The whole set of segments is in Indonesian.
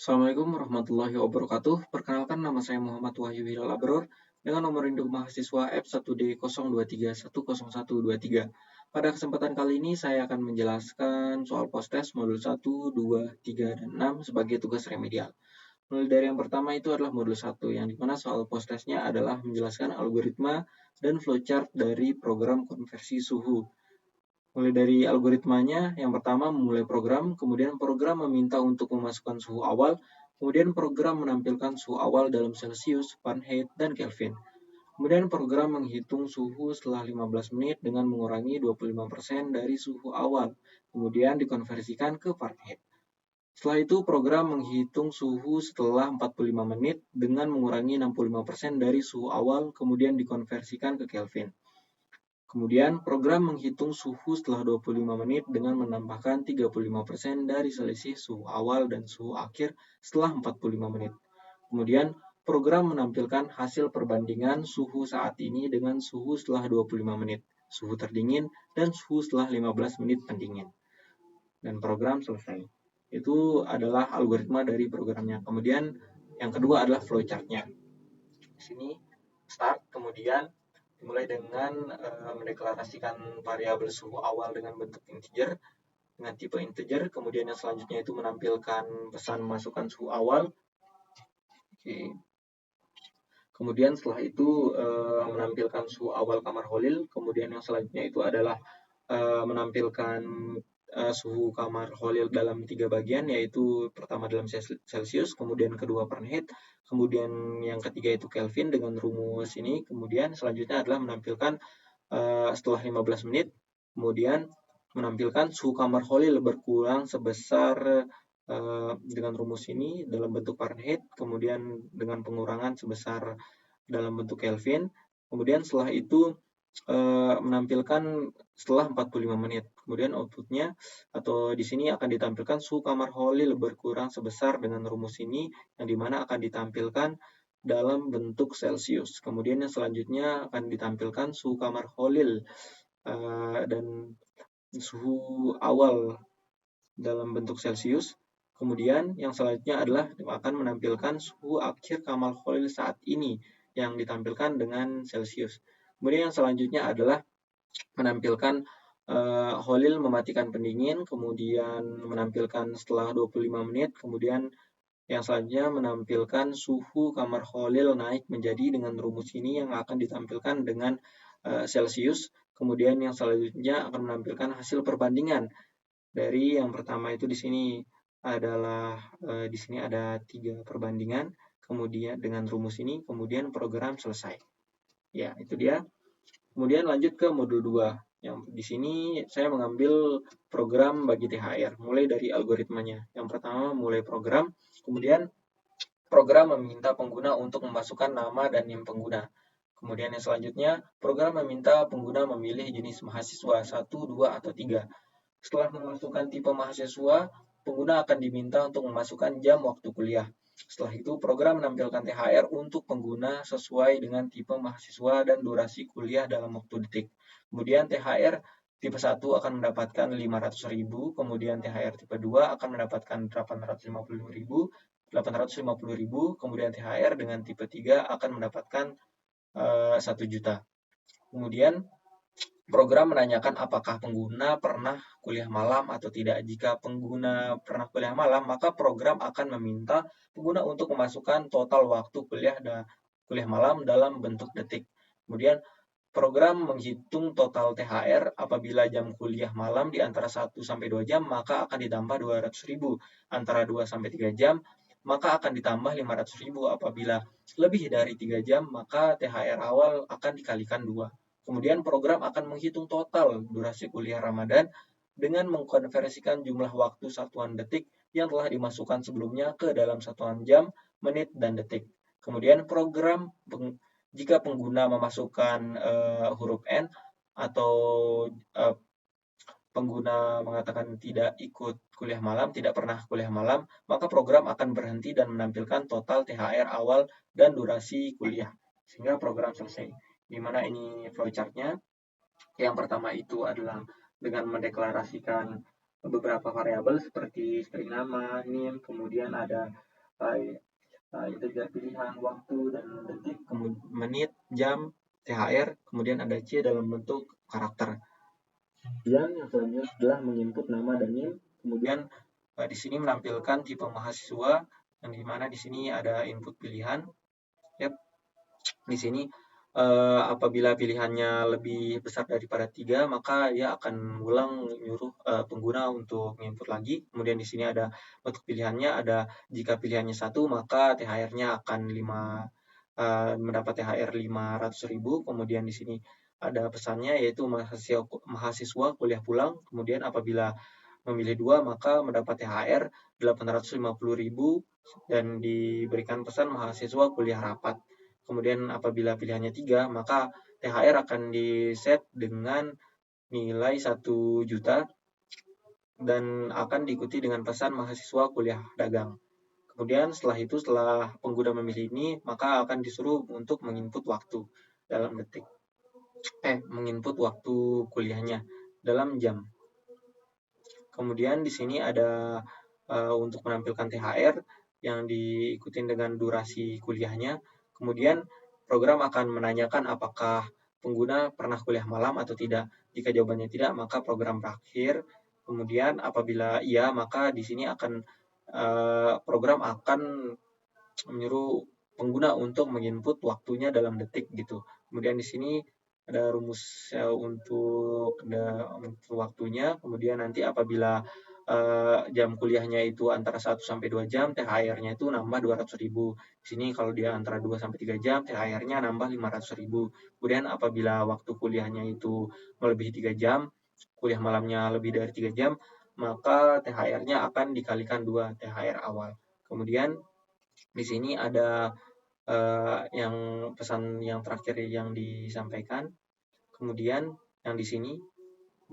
Assalamualaikum warahmatullahi wabarakatuh. Perkenalkan nama saya Muhammad Wahyu Hilal Abror dengan nomor induk mahasiswa F1D02310123. Pada kesempatan kali ini saya akan menjelaskan soal post-test modul 1, 2, 3, dan 6 sebagai tugas remedial. Mulai dari yang pertama itu adalah modul 1, yang dimana soal post-testnya adalah menjelaskan algoritma dan flowchart dari program konversi suhu. Mulai dari algoritmanya, yang pertama memulai program, kemudian program meminta untuk memasukkan suhu awal, kemudian program menampilkan suhu awal dalam Celsius, Fahrenheit, dan Kelvin. Kemudian program menghitung suhu setelah 15 menit dengan mengurangi 25% dari suhu awal, kemudian dikonversikan ke Fahrenheit. Setelah itu program menghitung suhu setelah 45 menit dengan mengurangi 65% dari suhu awal, kemudian dikonversikan ke Kelvin. Kemudian, program menghitung suhu setelah 25 menit dengan menambahkan 35% dari selisih suhu awal dan suhu akhir setelah 45 menit. Kemudian, program menampilkan hasil perbandingan suhu saat ini dengan suhu setelah 25 menit, suhu terdingin, dan suhu setelah 15 menit pendingin. Dan program selesai. Itu adalah algoritma dari programnya. Kemudian, yang kedua adalah flowchart-nya. Di sini, start, kemudian dimulai dengan mendeklarasikan variabel suhu awal dengan bentuk integer, dengan tipe integer, kemudian yang selanjutnya itu menampilkan pesan masukkan suhu awal. Oke. Kemudian setelah itu menampilkan suhu awal kamar Holil, kemudian yang selanjutnya itu adalah menampilkan suhu kamar Holil dalam 3 bagian, yaitu pertama dalam Celsius, kemudian kedua Fahrenheit, kemudian yang ketiga itu Kelvin dengan rumus ini, kemudian selanjutnya adalah menampilkan setelah 15 menit, kemudian menampilkan suhu kamar Holil berkurang sebesar dengan rumus ini dalam bentuk Fahrenheit, kemudian dengan pengurangan sebesar dalam bentuk Kelvin, kemudian setelah itu menampilkan setelah 45 menit. Kemudian outputnya atau di sini akan ditampilkan suhu kamar Holil berkurang sebesar dengan rumus ini, yang dimana akan ditampilkan dalam bentuk Celsius. Kemudian yang selanjutnya akan ditampilkan suhu kamar Holil dan suhu awal dalam bentuk Celsius. Kemudian yang selanjutnya adalah akan menampilkan suhu akhir kamar Holil saat ini yang ditampilkan dengan Celsius. Kemudian yang selanjutnya adalah menampilkan Holil mematikan pendingin, kemudian menampilkan setelah 25 menit, kemudian yang selanjutnya menampilkan suhu kamar Holil naik menjadi dengan rumus ini yang akan ditampilkan dengan Celsius. Kemudian yang selanjutnya akan menampilkan hasil perbandingan dari yang pertama itu di sini adalah di sini ada 3 perbandingan, kemudian dengan rumus ini, kemudian program selesai. Ya, itu dia. Kemudian lanjut ke modul 2. Yang di sini saya mengambil program bagi THR, mulai dari algoritmanya. Yang pertama mulai program, kemudian program meminta pengguna untuk memasukkan nama dan NIM pengguna. Kemudian yang selanjutnya, program meminta pengguna memilih jenis mahasiswa 1, 2, atau 3. Setelah memasukkan tipe mahasiswa, pengguna akan diminta untuk memasukkan jam waktu kuliah. Setelah itu, program menampilkan THR untuk pengguna sesuai dengan tipe mahasiswa dan durasi kuliah dalam waktu detik. Kemudian THR tipe 1 akan mendapatkan 500.000, kemudian THR tipe 2 akan mendapatkan 850.000, kemudian THR dengan tipe 3 akan mendapatkan 1 juta. Kemudian program menanyakan apakah pengguna pernah kuliah malam atau tidak. Jika pengguna pernah kuliah malam, maka program akan meminta pengguna untuk memasukkan total waktu kuliah malam dalam bentuk detik. Kemudian program menghitung total THR apabila jam kuliah malam di antara 1 sampai 2 jam, maka akan ditambah 200.000. Antara 2 sampai 3 jam, maka akan ditambah 500.000. Apabila lebih dari 3 jam, maka THR awal akan dikalikan 2. Kemudian program akan menghitung total durasi kuliah Ramadan dengan mengkonversikan jumlah waktu satuan detik yang telah dimasukkan sebelumnya ke dalam satuan jam, menit, dan detik. Kemudian program jika pengguna memasukkan huruf N atau pengguna mengatakan tidak ikut kuliah malam, tidak pernah kuliah malam, maka program akan berhenti dan menampilkan total THR awal dan durasi kuliah. Sehingga program selesai. Di mana ini flowchart-nya. Yang pertama itu adalah dengan mendeklarasikan beberapa variabel seperti string nama, NIM, kemudian ada integer pilihan waktu dan detik, kemudian menit, jam, THR, kemudian ada C dalam bentuk karakter. Kemudian yang selanjutnya adalah menginput nama dan NIM. Kemudian di sini menampilkan tipe mahasiswa, yang dimana di sini ada input pilihan. Di sini apabila pilihannya lebih besar daripada 3, maka dia akan ulang nyuruh pengguna untuk input lagi. Kemudian di sini ada bentuk pilihannya, ada jika pilihannya 1, maka THR-nya akan mendapat THR 500.000. Kemudian di sini ada pesannya, yaitu mahasiswa kuliah pulang. Kemudian apabila memilih 2, maka mendapat THR 850.000 dan diberikan pesan mahasiswa kuliah rapat. Kemudian apabila pilihannya 3, maka THR akan di-set dengan nilai 1 juta dan akan diikuti dengan pesan mahasiswa kuliah dagang. Kemudian setelah pengguna memilih ini, maka akan disuruh untuk menginput waktu dalam detik. Menginput waktu kuliahnya dalam jam. Kemudian di sini ada untuk menampilkan THR yang diikuti dengan durasi kuliahnya. Kemudian program akan menanyakan apakah pengguna pernah kuliah malam atau tidak. Jika jawabannya tidak, maka program berakhir. Kemudian apabila iya, maka di sini program akan menyuruh pengguna untuk menginput waktunya dalam detik gitu. Kemudian di sini ada rumus untuk waktunya. Kemudian nanti apabila jam kuliahnya itu antara 1 sampai 2 jam, THR-nya itu nambah 200.000. Di sini kalau dia antara 2 sampai 3 jam, THR-nya nambah 500.000. Kemudian apabila waktu kuliahnya itu melebihi 3 jam, kuliah malamnya lebih dari 3 jam, maka THR-nya akan dikalikan 2 THR awal. Kemudian di sini ada yang pesan yang terakhir yang disampaikan. Kemudian yang di sini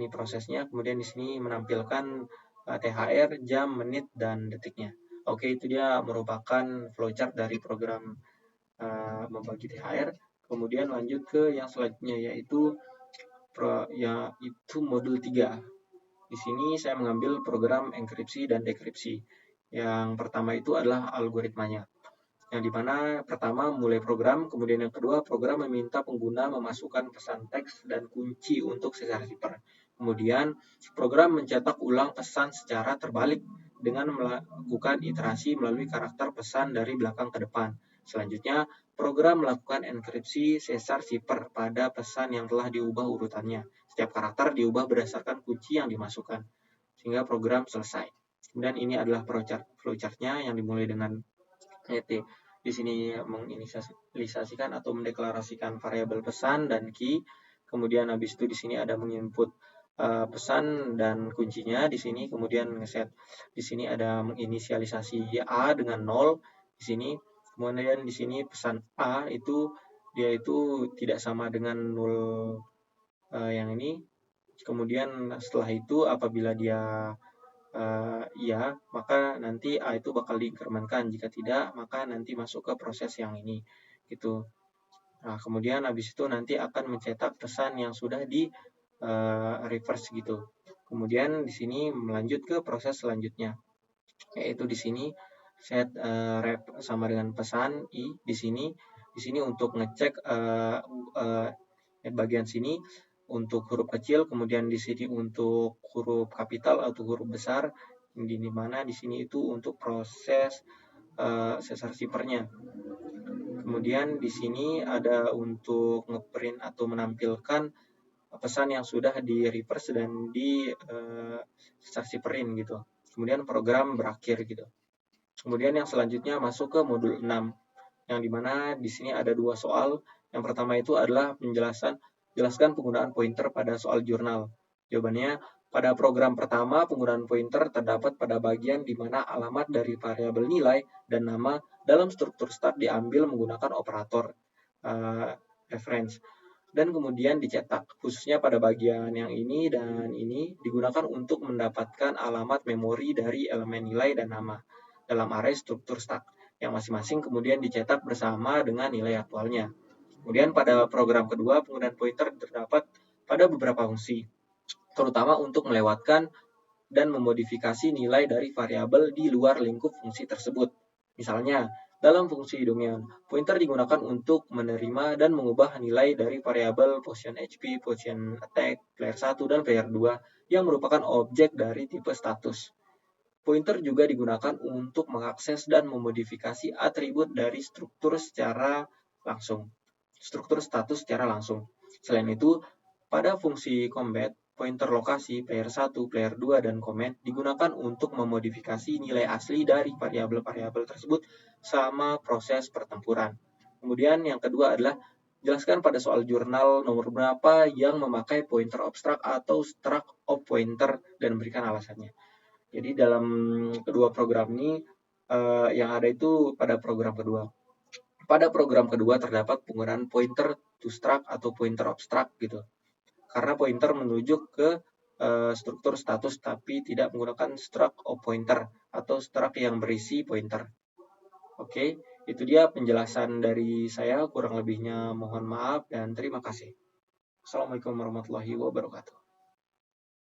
ini prosesnya. Kemudian di sini menampilkan THR, jam, menit, dan detiknya. Oke, itu dia merupakan flowchart dari program membagi THR. Kemudian lanjut ke yang selanjutnya, yaitu modul 3. Di sini saya mengambil program enkripsi dan dekripsi. Yang pertama itu adalah algoritmanya. Yang dimana pertama mulai program, kemudian yang kedua program meminta pengguna memasukkan pesan teks dan kunci untuk sesar zipper. Kemudian program mencetak ulang pesan secara terbalik dengan melakukan iterasi melalui karakter pesan dari belakang ke depan. Selanjutnya, program melakukan enkripsi sesar zipper pada pesan yang telah diubah urutannya. Setiap karakter diubah berdasarkan kunci yang dimasukkan, sehingga program selesai. Kemudian ini adalah flowchart-nya yang dimulai dengan di sini menginisialisasikan atau mendeklarasikan variabel pesan dan key. Kemudian habis itu di sini ada menginput pesan dan kuncinya di sini. Kemudian ngeset di sini ada menginisialisasi A dengan 0 di sini. Kemudian di sini pesan A itu dia itu tidak sama dengan 0 yang ini. Kemudian setelah itu apabila dia iya, maka nanti A itu bakal diinkremenkan. Jika tidak, maka nanti masuk ke proses yang ini gitu. Nah, kemudian habis itu nanti akan mencetak pesan yang sudah di reverse gitu. Kemudian di sini melanjut ke proses selanjutnya, yaitu di sini set rep sama dengan pesan I di sini untuk ngecek bagian sini untuk huruf kecil, kemudian di sini untuk huruf kapital atau huruf besar, di mana di sini itu untuk proses sesar zippernya. Kemudian di sini ada untuk ngeprint atau menampilkan pesan yang sudah di reverse dan di sesar zipperin gitu. Kemudian program berakhir gitu. Kemudian yang selanjutnya masuk ke modul 6, yang dimana di sini ada 2 soal. Yang pertama itu adalah jelaskan penggunaan pointer pada soal jurnal. Jawabannya, pada program pertama penggunaan pointer terdapat pada bagian di mana alamat dari variabel nilai dan nama dalam struktur start diambil menggunakan operator reference dan kemudian dicetak. Khususnya pada bagian yang ini dan ini digunakan untuk mendapatkan alamat memori dari elemen nilai dan nama dalam array struktur stack yang masing-masing kemudian dicetak bersama dengan nilai aktualnya. Kemudian pada program kedua, penggunaan pointer terdapat pada beberapa fungsi, terutama untuk melewatkan dan memodifikasi nilai dari variabel di luar lingkup fungsi tersebut. Misalnya, dalam fungsi domain, pointer digunakan untuk menerima dan mengubah nilai dari variabel position HP, position attack, player 1, dan player 2 yang merupakan objek dari tipe status. Pointer juga digunakan untuk mengakses dan memodifikasi atribut dari struktur status secara langsung. Selain itu, pada fungsi combat, pointer lokasi, player 1, player 2, dan comment digunakan untuk memodifikasi nilai asli dari variabel-variabel tersebut selama proses pertempuran. Kemudian yang kedua adalah jelaskan pada soal jurnal nomor berapa yang memakai pointer obstruct atau struct of pointer dan berikan alasannya. Jadi dalam kedua program ini yang ada itu pada program kedua. Pada program kedua terdapat penggunaan pointer to struct atau pointer obstruct gitu. Karena pointer menuju ke struktur status tapi tidak menggunakan struct of pointer atau struct yang berisi pointer. Oke, itu dia penjelasan dari saya. Kurang lebihnya mohon maaf dan terima kasih. Assalamualaikum warahmatullahi wabarakatuh.